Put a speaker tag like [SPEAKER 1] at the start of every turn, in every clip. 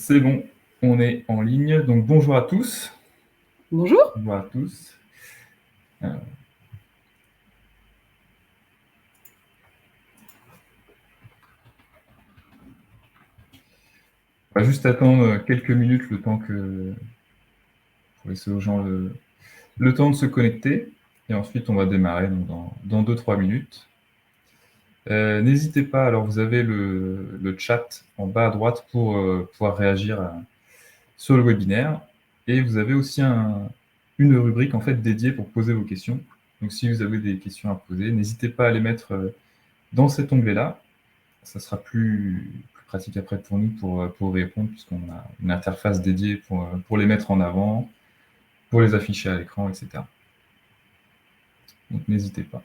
[SPEAKER 1] C'est bon, on est en ligne. Donc bonjour à tous.
[SPEAKER 2] Bonjour.
[SPEAKER 1] Bonjour à tous. Alors, on va juste attendre quelques minutes le temps pour laisser aux gens le temps de se connecter. Et ensuite, on va démarrer donc, dans 2-3 minutes. N'hésitez pas, alors vous avez le chat en bas à droite pour pouvoir réagir sur le webinaire. Et vous avez aussi une rubrique en fait dédiée pour poser vos questions. Donc si vous avez des questions à poser, n'hésitez pas à les mettre dans cet onglet-là. Ça sera plus pratique après pour nous pour répondre, puisqu'on a une interface dédiée pour les mettre en avant, pour les afficher à l'écran, etc. Donc n'hésitez pas.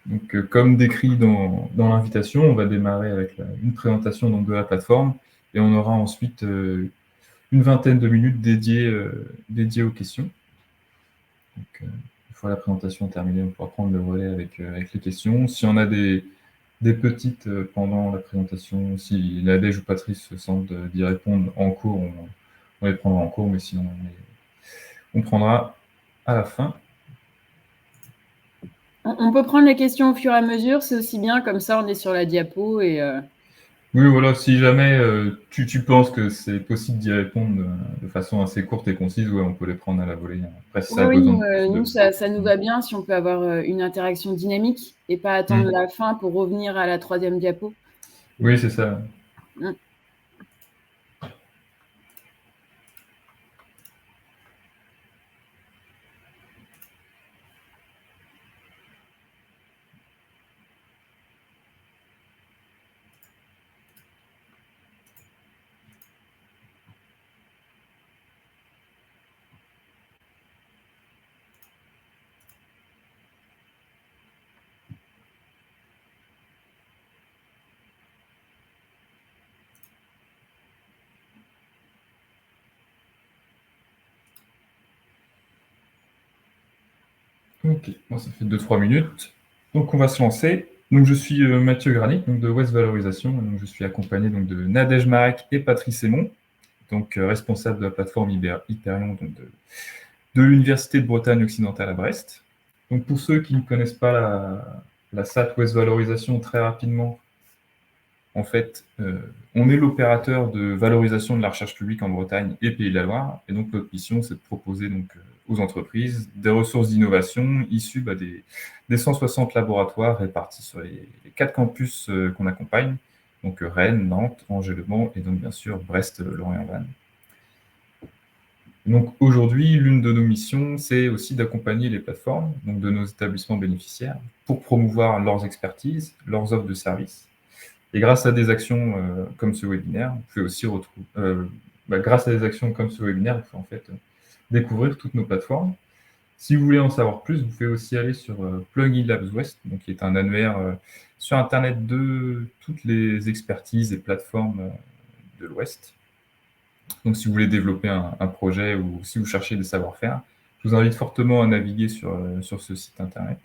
[SPEAKER 1] Donc, comme décrit dans l'invitation, on va démarrer avec une présentation donc, de la plateforme et on aura ensuite une vingtaine de minutes dédiées aux questions. Donc, une fois la présentation terminée, on pourra prendre le relais avec les questions. Si on a des petites pendant la présentation, si Nadège ou Patrice se sentent d'y répondre en cours, on les prendra en cours, mais sinon on prendra à la fin.
[SPEAKER 2] On peut prendre les questions au fur et à mesure, c'est aussi bien, comme ça on est sur la diapo et...
[SPEAKER 1] Oui, voilà, si jamais tu penses que c'est possible d'y répondre de façon assez courte et concise, ouais, on peut les prendre à la volée. Après, si ça a
[SPEAKER 2] Oui,
[SPEAKER 1] besoin de plus
[SPEAKER 2] nous ça nous va bien si on peut avoir une interaction dynamique et pas attendre la fin pour revenir à la 3e diapo.
[SPEAKER 1] Oui, c'est ça.
[SPEAKER 2] Mm.
[SPEAKER 1] Ok, moi ça fait 2-3 minutes. Donc on va se lancer. Donc je suis Mathieu Granic, donc de West Valorisation. Donc, je suis accompagné donc, de Nadège Marek et Patrice Aymon, donc responsable de la plateforme Hyperion donc de l'Université de Bretagne occidentale à Brest. Donc pour ceux qui ne connaissent pas la SAT West Valorisation, très rapidement, en fait, on est l'opérateur de valorisation de la recherche publique en Bretagne et Pays de la Loire. Et donc, notre mission, c'est de proposer donc, aux entreprises des ressources d'innovation issues des 160 laboratoires répartis sur les 4 campus qu'on accompagne, donc Rennes, Nantes, Angers, Le Mans et donc bien sûr Brest, Lorient-Vannes. Donc aujourd'hui, l'une de nos missions, c'est aussi d'accompagner les plateformes, donc de nos établissements bénéficiaires, pour promouvoir leurs expertises, leurs offres de services. Et grâce à des actions comme ce webinaire, vous pouvez aussi retrouver, grâce à des actions comme ce webinaire, vous pouvez en fait découvrir toutes nos plateformes. Si vous voulez en savoir plus, vous pouvez aussi aller sur Plugin Labs West, donc qui est un annuaire sur Internet de toutes les expertises et plateformes de l'Ouest. Donc, si vous voulez développer un projet ou si vous cherchez des savoir-faire, je vous invite fortement à naviguer sur ce site Internet.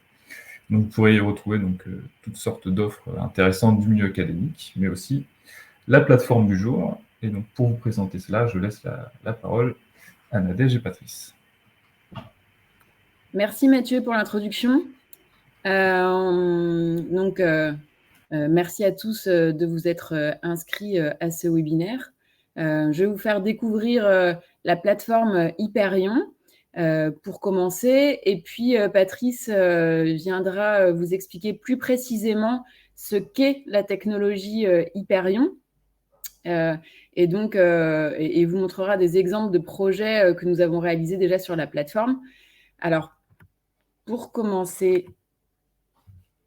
[SPEAKER 1] Donc, vous pourrez y retrouver donc, toutes sortes d'offres intéressantes du milieu académique, mais aussi la plateforme du jour. Et donc, pour vous présenter cela, je laisse la parole à Nadège et Patrice.
[SPEAKER 2] Merci Mathieu pour l'introduction. Merci à tous de vous être inscrits à ce webinaire. Je vais vous faire découvrir la plateforme Hyperion pour commencer. Et puis, Patrice viendra vous expliquer plus précisément ce qu'est la technologie Hyperion. Et vous montrera des exemples de projets que nous avons réalisés déjà sur la plateforme. Alors, pour commencer,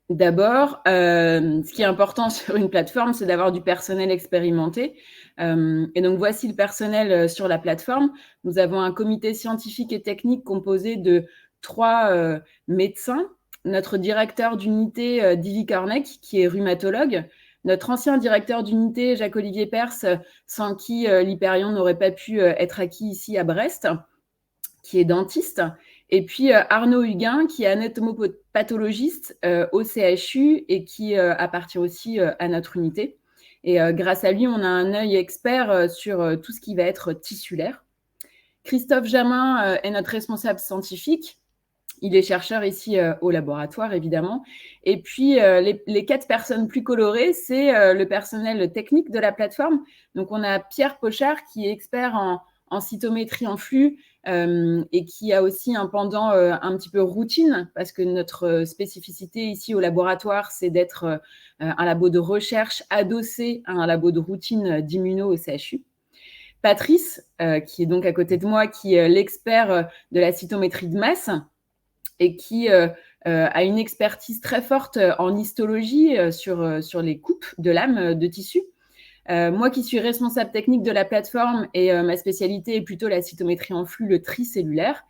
[SPEAKER 2] d'abord, ce qui est important sur une plateforme, c'est d'avoir du personnel expérimenté. Et donc, voici le personnel sur la plateforme. Nous avons un comité scientifique et technique composé de 3 médecins. Notre directeur d'unité, Divy Cornec, qui est rhumatologue. notre ancien directeur d'unité, Jacques-Olivier Pers, sans qui l'Hyperion n'aurait pas pu être acquis ici à Brest, qui est dentiste, et puis Arnaud Huguin, qui est anatomopathologiste au CHU et qui appartient aussi à notre unité. Et grâce à lui, on a un œil expert sur tout ce qui va être tissulaire. Christophe Jamin est notre responsable scientifique. Il est chercheur ici au laboratoire, évidemment. Et puis, les 4 personnes plus colorées, c'est le personnel technique de la plateforme. Donc, on a Pierre Pochard, qui est expert en cytométrie en flux et qui a aussi un pendant un petit peu routine, parce que notre spécificité ici au laboratoire, c'est d'être un labo de recherche adossé à un labo de routine d'immuno au CHU. Patrice, qui est donc à côté de moi, qui est l'expert de la cytométrie de masse et qui a une expertise très forte en histologie sur les coupes de lames de tissu. Moi qui suis responsable technique de la plateforme et ma spécialité est plutôt la cytométrie en flux, le tri cellulaire.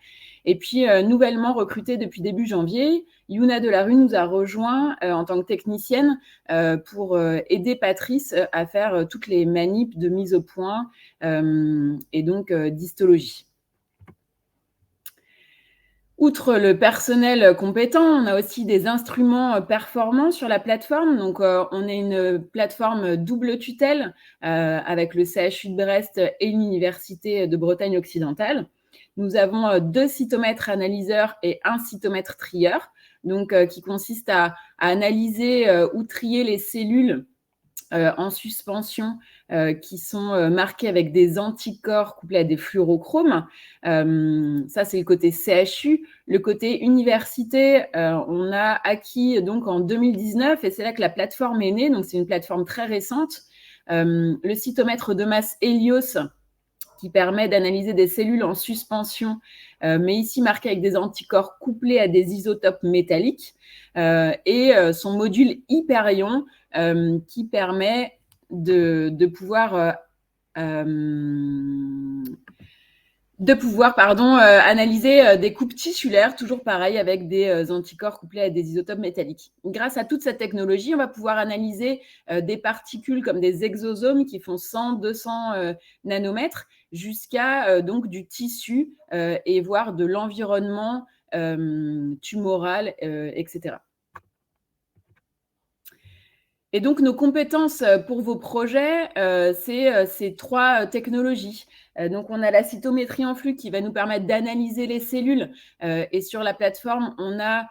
[SPEAKER 2] Et puis, nouvellement recrutée depuis début janvier, Yuna Delarue nous a rejoint en tant que technicienne pour aider Patrice à faire toutes les manips de mise au point et donc d'histologie. Outre le personnel compétent, on a aussi des instruments performants sur la plateforme. Donc, on est une plateforme double tutelle avec le CHU de Brest et l'Université de Bretagne occidentale. Nous avons 2 cytomètres analyseurs et 1 cytomètre trieur, donc qui consiste à analyser ou trier les cellules en suspension qui sont marquées avec des anticorps couplés à des fluorochromes. Ça, c'est le côté CHU. Le côté université, on a acquis donc en 2019, et c'est là que la plateforme est née, donc c'est une plateforme très récente, le cytomètre de masse Helios, qui permet d'analyser des cellules en suspension, mais ici marquées avec des anticorps couplés à des isotopes métalliques, et son module Hyperion, qui permet de pouvoir analyser des coupes tissulaires, toujours pareil, avec des anticorps couplés à des isotopes métalliques. Grâce à toute cette technologie, on va pouvoir analyser des particules comme des exosomes qui font 100-200 nanomètres jusqu'à donc du tissu et voire de l'environnement tumoral, etc. Et donc, nos compétences pour vos projets, c'est ces 3 technologies. Donc, on a la cytométrie en flux qui va nous permettre d'analyser les cellules. Et sur la plateforme, on a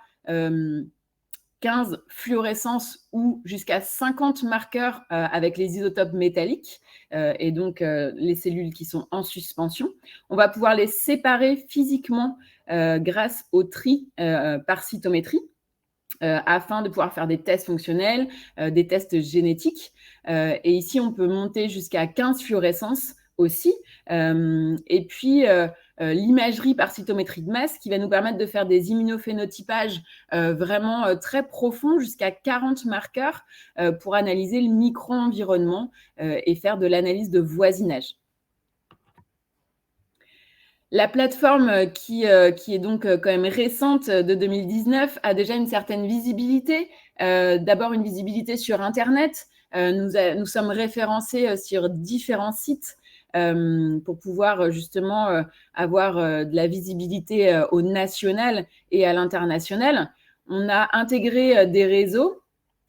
[SPEAKER 2] 15 fluorescences ou jusqu'à 50 marqueurs avec les isotopes métalliques et donc les cellules qui sont en suspension. On va pouvoir les séparer physiquement grâce au tri par cytométrie. Afin de pouvoir faire des tests fonctionnels, des tests génétiques. Et ici, on peut monter jusqu'à 15 fluorescences aussi. Et puis, l'imagerie par cytométrie de masse qui va nous permettre de faire des immunophénotypages vraiment très profonds, jusqu'à 40 marqueurs pour analyser le micro-environnement et faire de l'analyse de voisinage. La plateforme qui est donc quand même récente de 2019 a déjà une certaine visibilité. D'abord une visibilité sur Internet. Nous sommes référencés sur différents sites pour pouvoir justement avoir de la visibilité au national et à l'international. On a intégré des réseaux.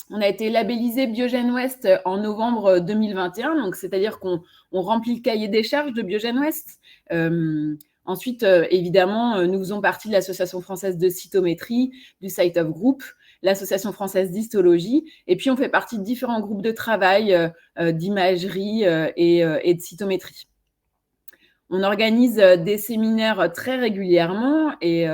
[SPEAKER 2] On a été labellisé Biogène Ouest en novembre 2021, donc c'est-à-dire qu'on remplit le cahier des charges de Biogène Ouest. Ensuite, évidemment, nous faisons partie de l'Association française de cytométrie, du Site-of Group, l'Association française d'histologie, et puis on fait partie de différents groupes de travail d'imagerie et de cytométrie. On organise des séminaires très régulièrement et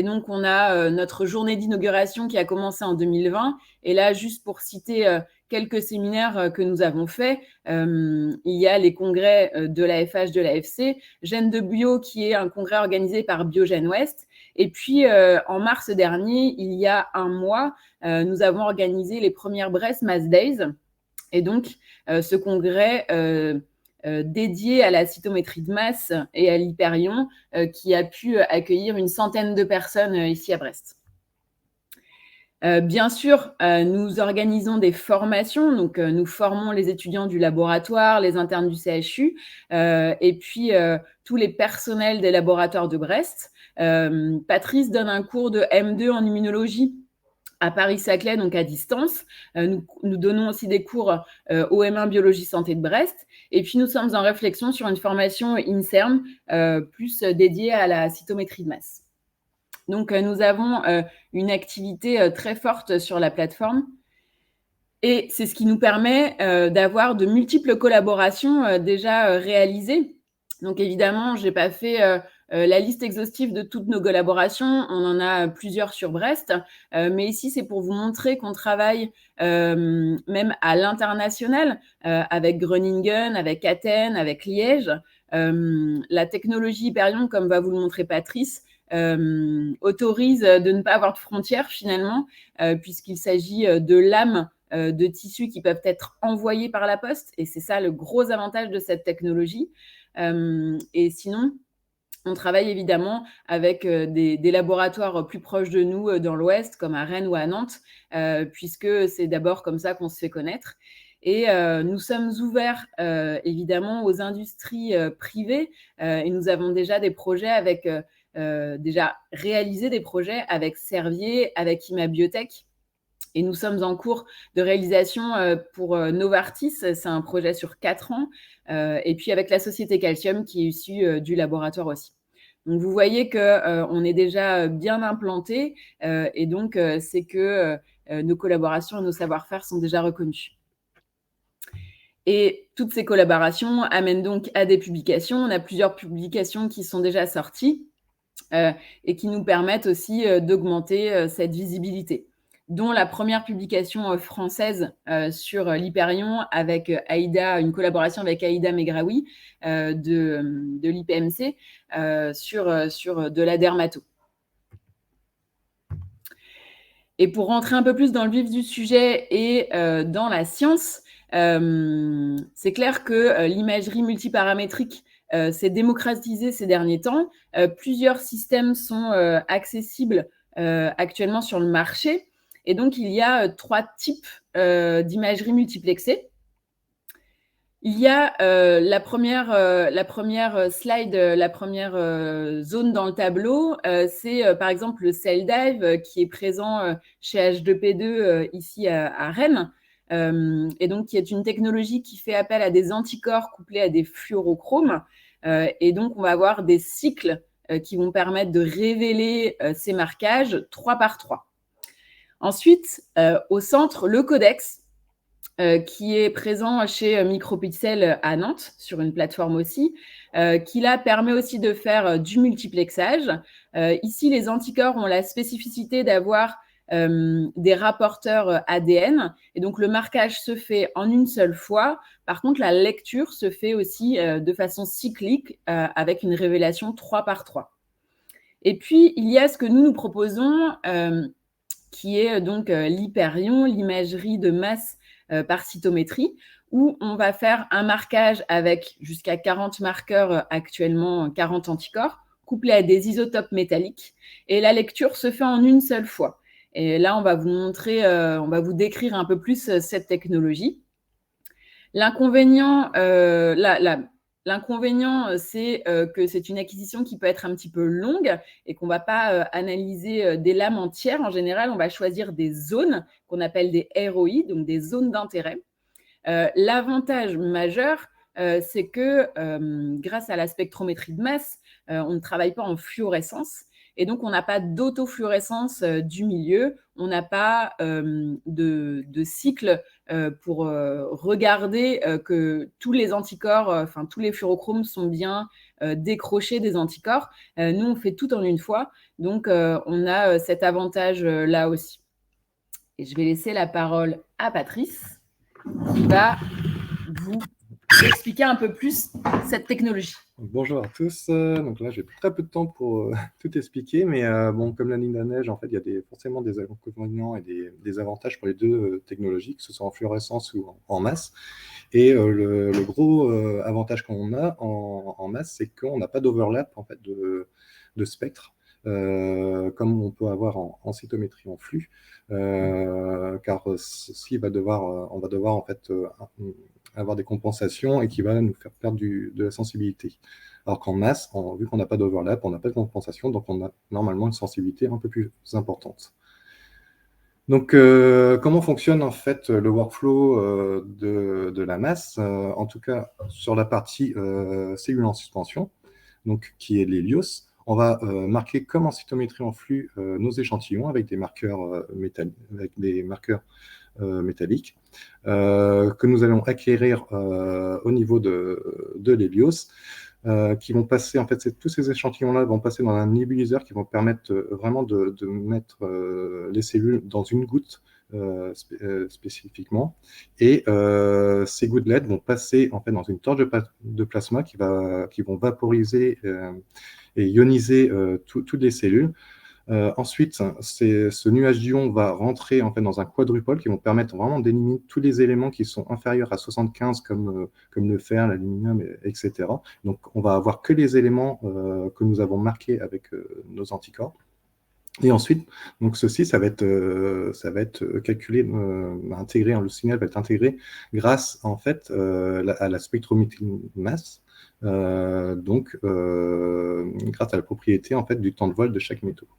[SPEAKER 2] donc, on a notre journée d'inauguration qui a commencé en 2020. Et là, juste pour citer quelques séminaires que nous avons faits, il y a les congrès de l'AFH, de l'AFC, Gènes de Bio, qui est un congrès organisé par Biogène Ouest. Et puis, en mars dernier, il y a un mois, nous avons organisé les premières Brest Mass Days. Et donc, ce congrès dédié à la cytométrie de masse et à l'Hyperion, qui a pu accueillir une centaine de personnes ici à Brest. Bien sûr, nous organisons des formations, donc nous formons les étudiants du laboratoire, les internes du CHU, et puis tous les personnels des laboratoires de Brest. Patrice donne un cours de M2 en immunologie à Paris-Saclay, donc à distance. Nous donnons aussi des cours au M1 Biologie Santé de Brest. Et puis, nous sommes en réflexion sur une formation INSERM plus dédiée à la cytométrie de masse. Donc, nous avons une activité très forte sur la plateforme. Et c'est ce qui nous permet d'avoir de multiples collaborations déjà réalisées. Donc, évidemment, je n'ai pas fait la liste exhaustive de toutes nos collaborations. On en a plusieurs sur Brest. Mais ici, c'est pour vous montrer qu'on travaille même à l'international avec Groningen, avec Athènes, avec Liège. La technologie Hyperion, comme va vous le montrer Patrice, autorise de ne pas avoir de frontières finalement, puisqu'il s'agit de lames de tissus qui peuvent être envoyés par la poste. Et c'est ça le gros avantage de cette technologie. Et sinon, on travaille évidemment avec des laboratoires plus proches de nous dans l'Ouest, comme à Rennes ou à Nantes, puisque c'est d'abord comme ça qu'on se fait connaître. Et nous sommes ouverts évidemment aux industries privées et nous avons déjà des projets avec, déjà réalisé des projets avec Servier, avec Imabiotech. Et nous sommes en cours de réalisation pour Novartis, c'est un projet sur 4 ans, et puis avec la société Calcium qui est issue du laboratoire aussi. Donc vous voyez qu'on est déjà bien implanté, et donc c'est que nos collaborations et nos savoir-faire sont déjà reconnus. Et toutes ces collaborations amènent donc à des publications. On a plusieurs publications qui sont déjà sorties et qui nous permettent aussi d'augmenter cette visibilité, dont la première publication française sur l'Hyperion avec Aïda, une collaboration avec Aïda Megraoui de l'IPMC sur de la dermato. Et pour rentrer un peu plus dans le vif du sujet et dans la science, c'est clair que l'imagerie multiparamétrique s'est démocratisée ces derniers temps. Plusieurs systèmes sont accessibles actuellement sur le marché. Et donc, il y a 3 types d'imagerie multiplexée. Il y a la première slide, la première zone dans le tableau, c'est par exemple le CellDive qui est présent chez H2P2 ici à Rennes, et donc qui est une technologie qui fait appel à des anticorps couplés à des fluorochromes. Et donc, on va avoir des cycles qui vont permettre de révéler ces marquages 3 par 3. Ensuite, au centre, le codex, qui est présent chez Micropixel à Nantes, sur une plateforme aussi, qui là permet aussi de faire du multiplexage. Ici, les anticorps ont la spécificité d'avoir des rapporteurs ADN, et donc le marquage se fait en une seule fois. Par contre, la lecture se fait aussi de façon cyclique avec une révélation 3 par 3. Et puis, il y a ce que nous proposons, qui est donc l'Hyperion, l'imagerie de masse par cytométrie, où on va faire un marquage avec jusqu'à 40 marqueurs actuellement, 40 anticorps, couplés à des isotopes métalliques. Et la lecture se fait en une seule fois. Et là, on va vous montrer, on va vous décrire un peu plus cette technologie. L'inconvénient, c'est que c'est une acquisition qui peut être un petit peu longue et qu'on ne va pas analyser des lames entières. En général, on va choisir des zones qu'on appelle des ROI, donc des zones d'intérêt. L'avantage majeur, c'est que grâce à la spectrométrie de masse, on ne travaille pas en fluorescence. Et donc, on n'a pas d'autofluorescence du milieu, on n'a pas de cycle pour regarder que tous les anticorps, enfin tous les fluorochromes sont bien décrochés des anticorps. Nous, on fait tout en une fois, donc on a cet avantage-là aussi. Et je vais laisser la parole à Patrice, qui va vous expliquer un peu plus cette technologie.
[SPEAKER 3] Bonjour à tous. Donc là, j'ai très peu de temps pour tout expliquer, mais bon, comme la ligne de la neige, en fait, il y a forcément des inconvénients et des avantages pour les deux technologies, que ce soit en fluorescence ou en masse. Et le gros avantage qu'on a en masse, c'est qu'on n'a pas d'overlap en fait de spectre. comme on peut avoir en cytométrie en flux, car ceci on va devoir en fait avoir des compensations et qui va nous faire perdre de la sensibilité. Alors qu'en masse, vu qu'on n'a pas d'overlap, on n'a pas de compensation, donc on a normalement une sensibilité un peu plus importante. Donc, comment fonctionne en fait le workflow de la masse, en tout cas sur la partie cellule en suspension, donc qui est l'hélios. On va marquer comme en cytométrie en flux nos échantillons avec des marqueurs métalliques que nous allons acquérir au niveau de l'hélios. Qui vont passer, en fait, tous ces échantillons-là vont passer dans un nébuliseur qui vont permettre vraiment de mettre les cellules dans une goutte spécifiquement. Et ces gouttelettes vont passer en fait dans une torche de plasma qui vont vaporiser et ioniser toutes les cellules. Ensuite, ce nuage d'ion va rentrer en fait dans un quadrupole qui vont permettre vraiment d'éliminer tous les éléments qui sont inférieurs à 75 comme le fer, l'aluminium, etc. Donc, on va avoir que les éléments que nous avons marqués avec nos anticorps. Et ensuite, donc ceci, ça va être calculé, intégré, le signal va être intégré grâce en fait à la spectrométrie de masse, donc grâce à la propriété en fait du temps de vol de chaque métaux.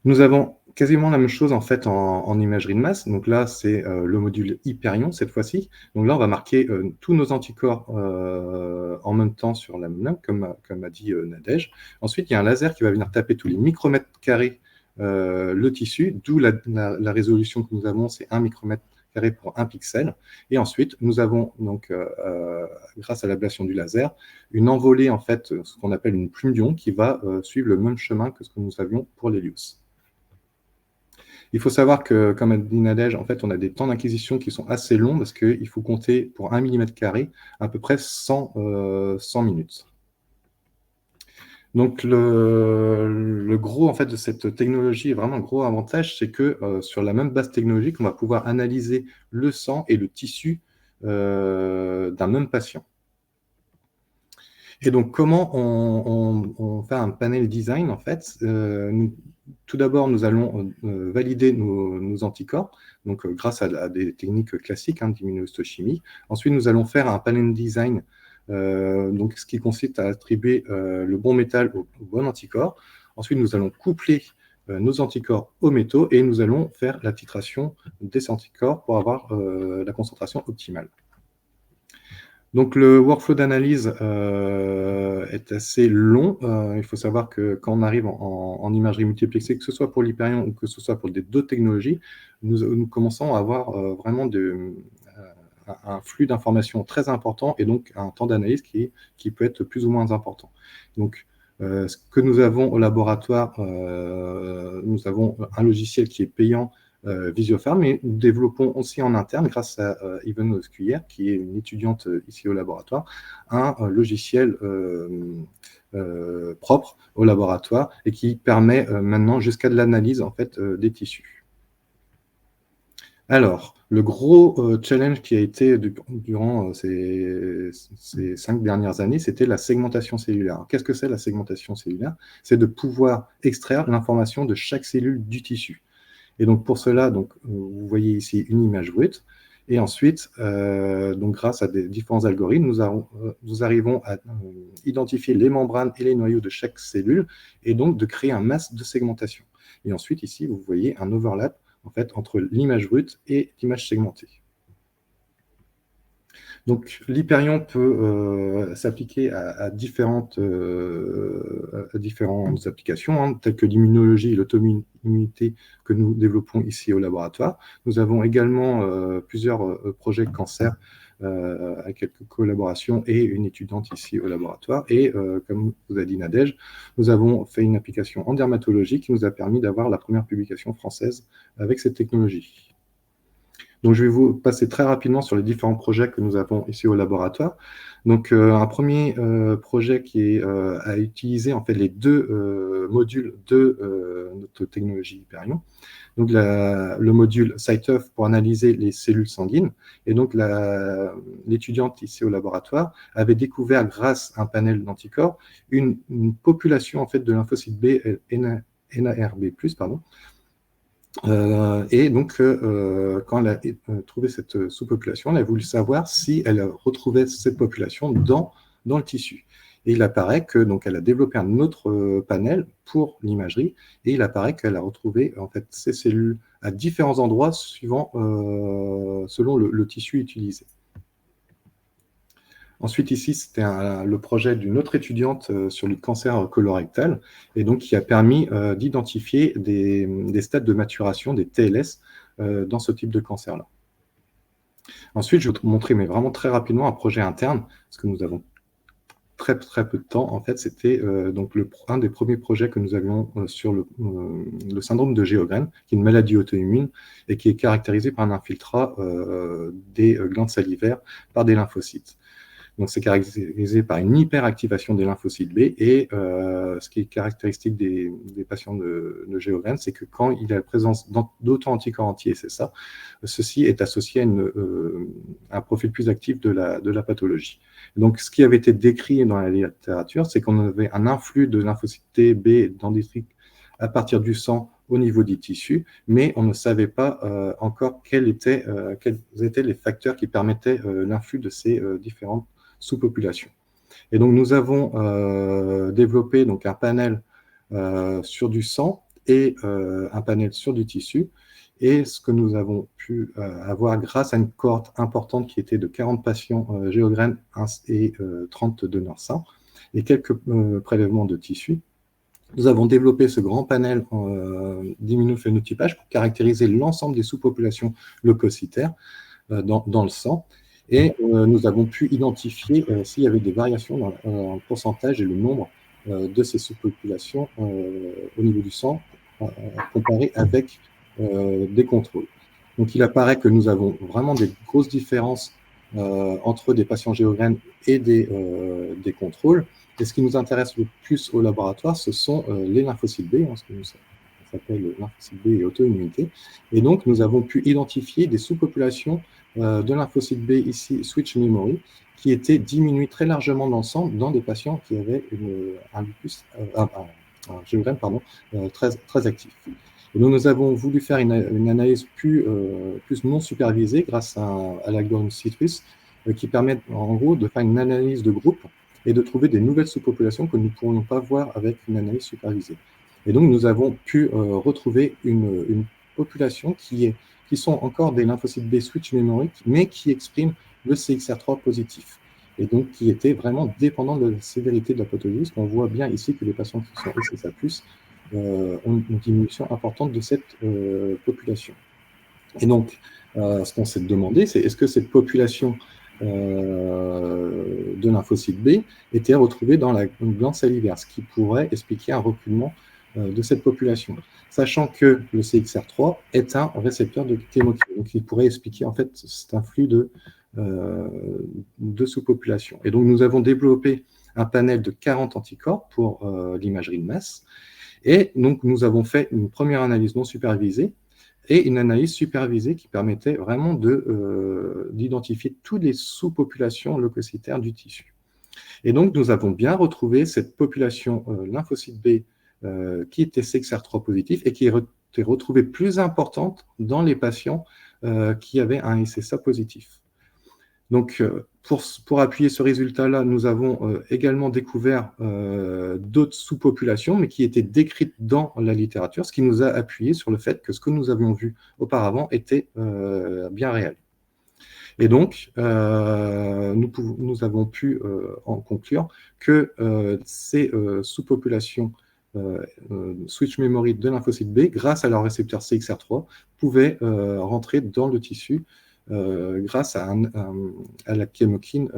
[SPEAKER 3] Nous avons quasiment la même chose en fait en imagerie de masse. Donc là, c'est le module Hyperion cette fois-ci. Donc là, on va marquer tous nos anticorps en même temps sur la même, comme a dit Nadège. Ensuite, il y a un laser qui va venir taper tous les micromètres carrés le tissu, d'où la résolution que nous avons, c'est 1 micromètre carré pour 1 pixel. Et ensuite, nous avons donc, grâce à l'ablation du laser, une envolée en fait, ce qu'on appelle une plume d'ion, qui va suivre le même chemin que ce que nous avions pour l'hélios. Il faut savoir que, comme a dit Nadège, en fait, on a des temps d'acquisition qui sont assez longs parce qu'il faut compter pour 1 mm² à peu près 100 minutes. Donc, le gros en fait, de cette technologie, et vraiment le gros avantage, c'est que sur la même base technologique, on va pouvoir analyser le sang et le tissu d'un même patient. Et donc, comment on fait un panel design, en fait tout d'abord, nous allons valider nos anticorps, donc grâce à des techniques classiques d'immunohistochimie. Ensuite, nous allons faire un panel design, donc ce qui consiste à attribuer le bon métal au bon anticorps. Ensuite, nous allons coupler nos anticorps aux métaux et nous allons faire la titration des anticorps pour avoir la concentration optimale. Donc, le workflow d'analyse est assez long. Il faut savoir que quand on arrive en imagerie multiplexée, que ce soit pour l'Hyperion ou que ce soit pour d'autres technologies, nous commençons à avoir vraiment un flux d'informations très important et donc un temps d'analyse qui peut être plus ou moins important. Donc, ce que nous avons au laboratoire, nous avons un logiciel qui est payant, Visiopharm, mais nous développons aussi en interne, grâce à Yvonne Scuyer, qui est une étudiante ici au laboratoire, un logiciel propre au laboratoire et qui permet maintenant jusqu'à de l'analyse en fait, des tissus. Alors, le gros challenge qui a été durant ces 5 dernières années, c'était la segmentation cellulaire. Qu'est-ce que c'est la segmentation cellulaire? C'est de pouvoir extraire l'information de chaque cellule du tissu. Et donc, pour cela, donc, vous voyez ici une image brute. Et ensuite, donc, grâce à des différents algorithmes, nous arrivons à identifier les membranes et les noyaux de chaque cellule et donc de créer un masque de segmentation. Et ensuite, ici, vous voyez un overlap en fait, entre l'image brute et l'image segmentée. Donc, l'Hyperion peut s'appliquer à différentes applications, telles que l'immunologie et l'auto-immunité que nous développons ici au laboratoire. Nous avons également plusieurs projets cancer avec quelques collaborations et une étudiante ici au laboratoire. Et comme vous a dit Nadège, nous avons fait une application en dermatologie qui nous a permis d'avoir la première publication française avec cette technologie. Donc, je vais vous passer très rapidement sur les différents projets que nous avons ici au laboratoire. Donc, un premier projet qui est à utiliser en fait les deux modules de notre technologie Hyperion. Donc, le module SiteOf pour analyser les cellules sanguines. Et donc, l'étudiante ici au laboratoire avait découvert, grâce à un panel d'anticorps, une population en fait de lymphocytes B, NARB+, pardon. Et donc, quand elle a trouvé cette sous-population, elle a voulu savoir si elle retrouvait cette population dans le tissu. Et il apparaît que donc elle a développé un autre panel pour l'imagerie, et il apparaît qu'elle a retrouvé en fait ces cellules à différents endroits selon le tissu utilisé. Ensuite, ici, c'était le projet d'une autre étudiante sur le cancer colorectal, et donc qui a permis d'identifier des stades de maturation, des TLS, dans ce type de cancer-là. Ensuite, je vais vous montrer, mais vraiment très rapidement, un projet interne, parce que nous avons très peu de temps. En fait, c'était donc un des premiers projets que nous avions sur le syndrome de Sjögren, qui est une maladie auto-immune et qui est caractérisée par un infiltrat des glandes salivaires par des lymphocytes. Donc, c'est caractérisé par une hyperactivation des lymphocytes B, et ce qui est caractéristique des patients de Sjögren, c'est que quand il y a la présence d'auto-anticorps anti-SSA, ceci est associé à un profil plus actif de la pathologie. Donc, ce qui avait été décrit dans la littérature, c'est qu'on avait un influx de lymphocytes T, B, dendritique à partir du sang au niveau du tissu, mais on ne savait pas encore quels étaient les facteurs qui permettaient l'influx de ces différentes sous-populations. Et donc, nous avons développé donc, un panel sur du sang et un panel sur du tissu. Et ce que nous avons pu avoir grâce à une cohorte importante qui était de 40 patients Sjögren et 30 donneurs sains et quelques prélèvements de tissu, nous avons développé ce grand panel d'immunophénotypage pour caractériser l'ensemble des sous-populations leucocytaires dans le sang. Et nous avons pu identifier s'il y avait des variations dans le pourcentage et le nombre de ces sous-populations au niveau du sang comparé avec des contrôles. Donc, il apparaît que nous avons vraiment des grosses différences entre des patients Sjögren et des contrôles. Et ce qui nous intéresse le plus au laboratoire, ce sont les lymphocytes B, ce que nous s'appelle lymphocytes B et auto-immunité. Et donc, nous avons pu identifier des sous-populations de lymphocytes B, ici, switch memory, qui étaient diminuées très largement dans le sang dans des patients qui avaient un Sjögren très actif. Et donc, nous avons voulu faire une analyse plus non supervisée grâce à l'algorithme Citrus, qui permet en gros de faire une analyse de groupe et de trouver des nouvelles sous-populations que nous ne pourrions pas voir avec une analyse supervisée. Et donc, nous avons pu retrouver une population qui sont encore des lymphocytes B switch mémoriques, mais qui expriment le CXR3 positif. Et donc, qui étaient vraiment dépendants de la sévérité de la pathologie, parce qu'on voit bien ici que les patients qui sont SSA+, ont une diminution importante de cette population. Et donc, ce qu'on s'est demandé, c'est est-ce que cette population de lymphocytes B était retrouvée dans la glande salivaire, ce qui pourrait expliquer un reculement de cette population, sachant que le CXR3 est un récepteur de chymokine, donc il pourrait expliquer en fait cet influx de sous-population. Et donc, nous avons développé un panel de 40 anticorps pour l'imagerie de masse. Et donc, nous avons fait une première analyse non supervisée et une analyse supervisée qui permettait vraiment d'identifier toutes les sous-populations leucocytaires du tissu. Et donc, nous avons bien retrouvé cette population lymphocyte B qui était CXR3 positif et qui était retrouvée plus importante dans les patients qui avaient un SSA positif. Donc, pour appuyer ce résultat-là, nous avons également découvert d'autres sous-populations, mais qui étaient décrites dans la littérature, ce qui nous a appuyé sur le fait que ce que nous avions vu auparavant était bien réel. Et donc, nous avons pu en conclure que ces sous-populations switch memory de lymphocyte B, grâce à leur récepteur CXR3, pouvaient rentrer dans le tissu grâce à la chymokine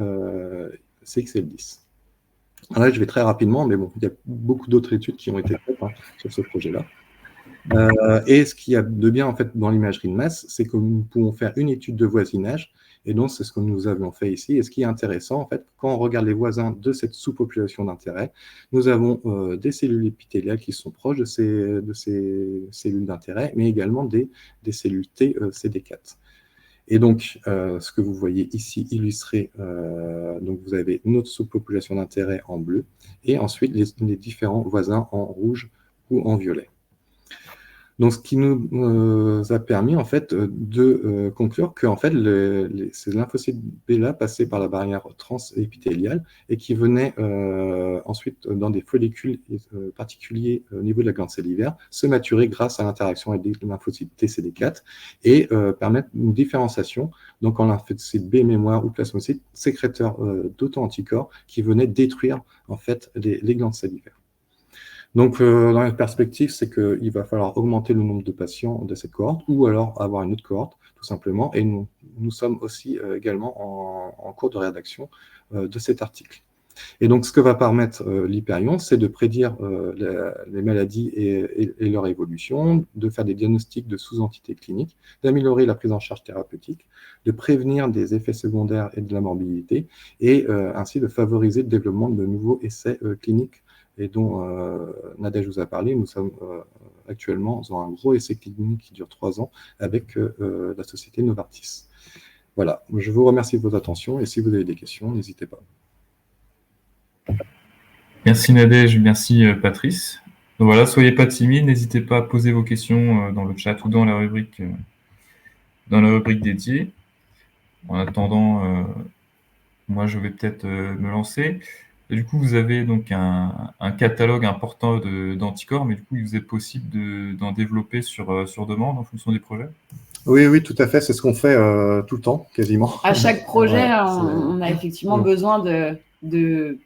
[SPEAKER 3] CXL10. Alors là, je vais très rapidement, mais bon, il y a beaucoup d'autres études qui ont été faites sur ce projet-là. Et ce qu'il y a de bien en fait dans l'imagerie de masse, c'est que nous pouvons faire une étude de voisinage, et donc c'est ce que nous avions fait ici. Et ce qui est intéressant, en fait, quand on regarde les voisins de cette sous-population d'intérêt, nous avons des cellules épithéliales qui sont proches de ces cellules d'intérêt, mais également des cellules T CD4. Et donc, ce que vous voyez ici illustré, donc vous avez notre sous-population d'intérêt en bleu, et ensuite les différents voisins en rouge ou en violet. Donc, ce qui nous a permis en fait de conclure que en fait, ces lymphocytes B-là passaient par la barrière transépithéliale et qui venaient ensuite dans des follicules particuliers au niveau de la glande salivaire se maturer grâce à l'interaction avec des lymphocytes TCD4 et permettre une différenciation donc en lymphocytes B mémoire ou plasmocytes sécréteurs d'auto-anticorps qui venaient détruire en fait les glandes salivaires. Donc, dans la perspective, c'est qu'il va falloir augmenter le nombre de patients de cette cohorte ou alors avoir une autre cohorte, tout simplement. Et nous sommes aussi également en cours de rédaction de cet article. Et donc, ce que va permettre l'Hyperion, c'est de prédire les maladies et leur évolution, de faire des diagnostics de sous-entités cliniques, d'améliorer la prise en charge thérapeutique, de prévenir des effets secondaires et de la morbidité, et ainsi de favoriser le développement de nouveaux essais cliniques et dont Nadège vous a parlé. Nous sommes actuellement dans un gros essai clinique qui dure 3 ans avec la société Novartis. Voilà, je vous remercie de votre attention et si vous avez des questions, n'hésitez pas.
[SPEAKER 1] Merci Nadège, merci Patrice. Donc voilà, soyez pas timides, n'hésitez pas à poser vos questions dans le chat ou dans la rubrique dédiée. En attendant, moi je vais peut-être me lancer. Et du coup, vous avez donc un catalogue important d'anticorps, mais du coup, il vous est possible d'en développer sur demande en fonction des projets?
[SPEAKER 3] Oui, oui, tout à fait. C'est ce qu'on fait tout le temps, quasiment.
[SPEAKER 2] À chaque projet,
[SPEAKER 3] Ouais,
[SPEAKER 2] on a effectivement besoin de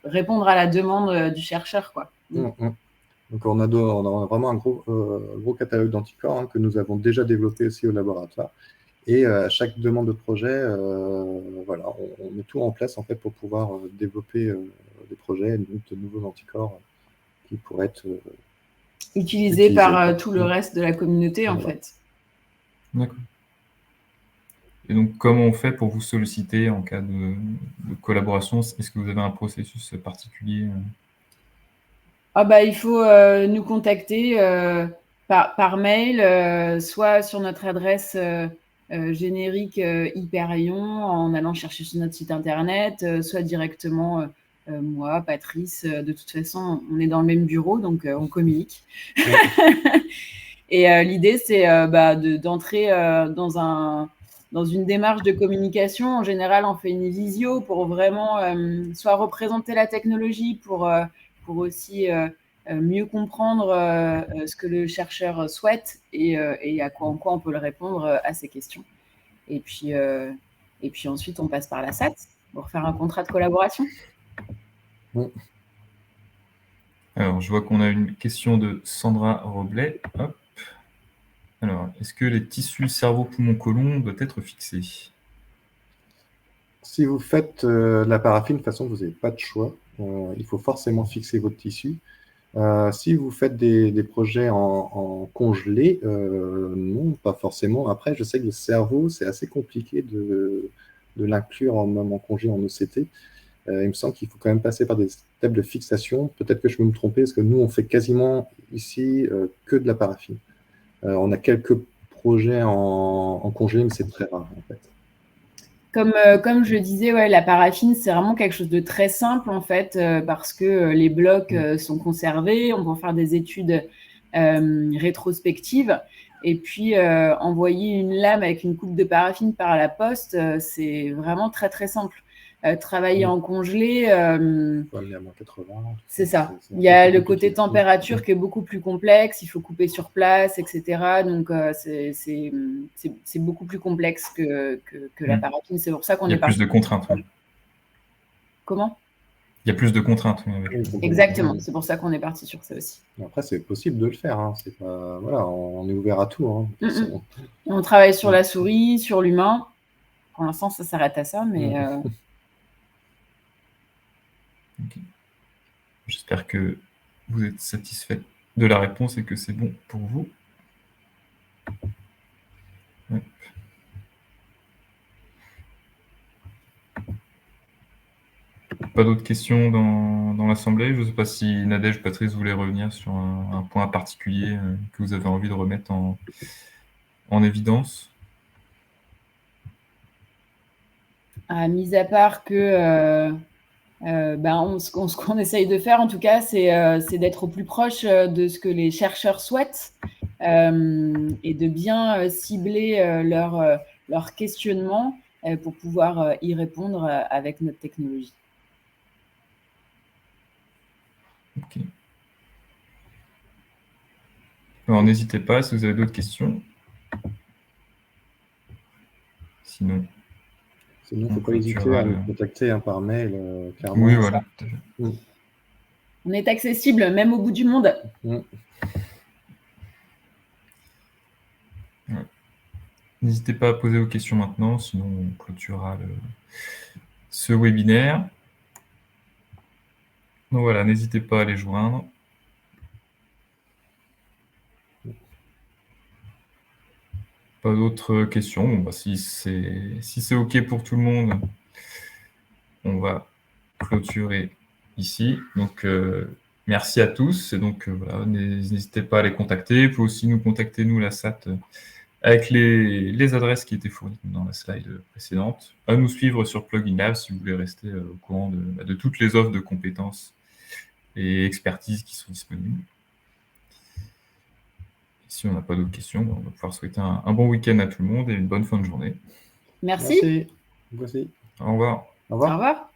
[SPEAKER 2] répondre à la demande du chercheur, quoi.
[SPEAKER 3] Donc, on a vraiment un gros catalogue d'anticorps que nous avons déjà développé aussi au laboratoire. Et à chaque demande de projet, voilà, on met tout en place en fait pour pouvoir développer des projets, de nouveaux anticorps qui pourraient être
[SPEAKER 2] utilisés par tout le reste de la communauté, en fait.
[SPEAKER 1] D'accord. Et donc, comment on fait pour vous solliciter en cas de collaboration? Est-ce que vous avez un processus particulier?
[SPEAKER 2] Il faut nous contacter par mail, soit sur notre adresse générique Hyperion en allant chercher sur notre site internet, soit directement moi, Patrice. De toute façon, on est dans le même bureau, donc on communique. Et l'idée, c'est d'entrer dans une démarche de communication. En général, on fait une visio pour vraiment soit représenter la technologie, pour aussi mieux comprendre ce que le chercheur souhaite et en quoi on peut le répondre à ces questions. Et puis ensuite, on passe par la SAT pour faire un contrat de collaboration.
[SPEAKER 1] Alors, je vois qu'on a une question de Sandra Roblet. Hop. Alors, est-ce que les tissus cerveau-poumon-côlon doivent être fixés?
[SPEAKER 3] Si vous faites la paraffine, de toute façon, vous n'avez pas de choix. Il faut forcément fixer votre tissu. Si vous faites des projets en congelé, non, pas forcément. Après, je sais que le cerveau, c'est assez compliqué de l'inclure même en congé en ECT. Il me semble qu'il faut quand même passer par des étapes de fixation. Peut-être que je peux me tromper, parce que nous, on fait quasiment ici que de la paraffine. On a quelques projets en congelé, mais c'est très rare, en fait.
[SPEAKER 2] Comme je disais, ouais, la paraffine, c'est vraiment quelque chose de très simple, en fait, parce que les blocs sont conservés, on peut faire des études rétrospectives. Et puis, envoyer une lame avec une coupe de paraffine par la poste, c'est vraiment très, très simple. Travailler en congelé, c'est ça. Il y a le côté température qui est beaucoup plus complexe, il faut couper sur place, etc. Donc, c'est beaucoup plus complexe que la paraffine. C'est pour ça qu'on est parti.
[SPEAKER 1] Il y a plus de contraintes. Oui.
[SPEAKER 2] Comment ?
[SPEAKER 1] Il y a plus de contraintes. Oui.
[SPEAKER 2] Exactement, c'est pour ça qu'on est parti sur ça aussi.
[SPEAKER 3] Après, c'est possible de le faire. Hein. C'est pas... voilà, on est ouvert à tout. Hein.
[SPEAKER 2] On travaille sur la souris, sur l'humain. Pour l'instant, ça s'arrête à ça, mais...
[SPEAKER 1] Okay. J'espère que vous êtes satisfait de la réponse et que c'est bon pour vous. Hop. Pas d'autres questions dans l'Assemblée? Je ne sais pas si Nadège ou Patrice voulaient revenir sur un point particulier que vous avez envie de remettre en évidence.
[SPEAKER 2] Mis à part que ce qu'on essaye de faire, en tout cas, c'est d'être au plus proche de ce que les chercheurs souhaitent et de bien cibler leurs questionnements pour pouvoir y répondre avec notre technologie.
[SPEAKER 1] Ok. Alors, n'hésitez pas si vous avez d'autres questions. Sinon,
[SPEAKER 3] il ne faut pas hésiter à nous contacter par mail, clairement.
[SPEAKER 1] Oui, voilà.
[SPEAKER 2] On est accessible, même au bout du monde.
[SPEAKER 1] Ouais. N'hésitez pas à poser vos questions maintenant, sinon on clôturera ce webinaire. Donc voilà, n'hésitez pas à les joindre. Pas d'autres questions. Bon, bah, si c'est OK pour tout le monde, on va clôturer ici. Donc, merci à tous. Et donc, voilà, n'hésitez pas à les contacter. Vous pouvez aussi nous contacter, nous, la SAT, avec les adresses qui étaient fournies dans la slide précédente. À nous suivre sur Plugin Labs si vous voulez rester au courant de toutes les offres de compétences et expertises qui sont disponibles. Si on n'a pas d'autres questions, on va pouvoir souhaiter un bon week-end à tout le monde et une bonne fin de journée.
[SPEAKER 2] Merci.
[SPEAKER 3] Merci.
[SPEAKER 1] Au revoir.
[SPEAKER 3] Au revoir.
[SPEAKER 2] Au revoir.